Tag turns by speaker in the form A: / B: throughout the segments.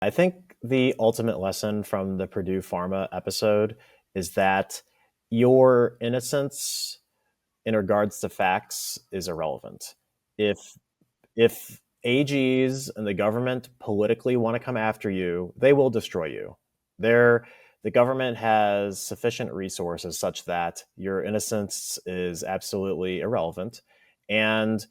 A: I think the ultimate lesson from the Purdue Pharma episode is that your innocence in regards to facts is irrelevant. If if AGs and the government politically want to come after you, they will destroy you. They're, the government has sufficient resources such that your innocence is absolutely irrelevant. And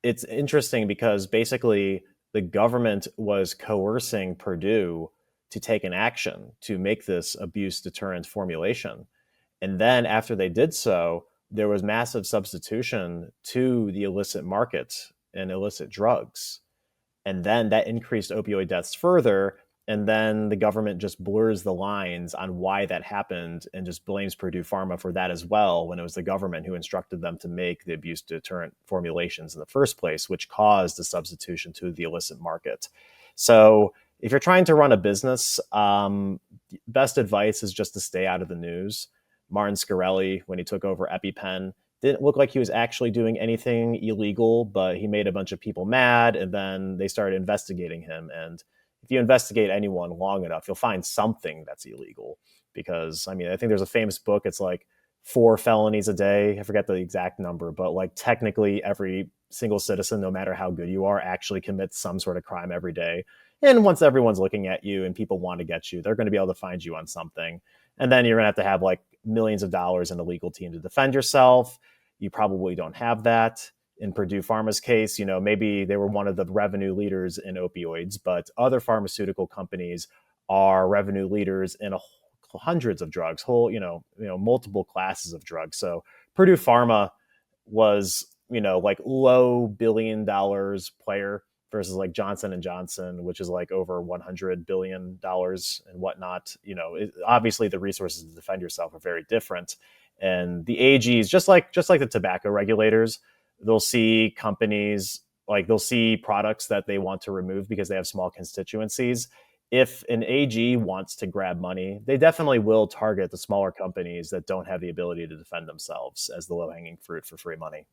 A: it's interesting because basically the government was coercing Purdue to take an action to make this abuse deterrent formulation. And then after they did so, there was massive substitution to the illicit market and illicit drugs. And then that increased opioid deaths further. And then the government just blurs the lines on why that happened and just blames Purdue Pharma for that as well, when it was the government who instructed them to make the abuse deterrent formulations in the first place, which caused the substitution to the illicit market. So if you're trying to run a business, best advice is just to stay out of the news. Martin Scarelli, when he took over EpiPen, didn't look like he was actually doing anything illegal, but he made a bunch of people mad, and then they started investigating him. And if you investigate anyone long enough, you'll find something that's illegal. Because, I mean, I think there's a famous book, it's like 4 felonies a day. I forget the exact number, but like technically every single citizen, no matter how good you are, actually commits some sort of crime every day. And once everyone's looking at you and people want to get you, they're going to be able to find you on something. And then you're going to have like millions of dollars in a legal team to defend yourself. You probably don't have that. In Purdue Pharma's case, maybe they were one of the revenue leaders in opioids, but other pharmaceutical companies are revenue leaders in hundreds of drugs, multiple classes of drugs. So Purdue Pharma was, like low $1 billion player versus like Johnson and Johnson, which is like over $100 billion and whatnot. Obviously the resources to defend yourself are very different. And the AGs, just like the tobacco regulators, they'll see companies, like they'll see products that they want to remove because they have small constituencies. If an AG wants to grab money, they definitely will target the smaller companies that don't have the ability to defend themselves as the low hanging fruit for free money.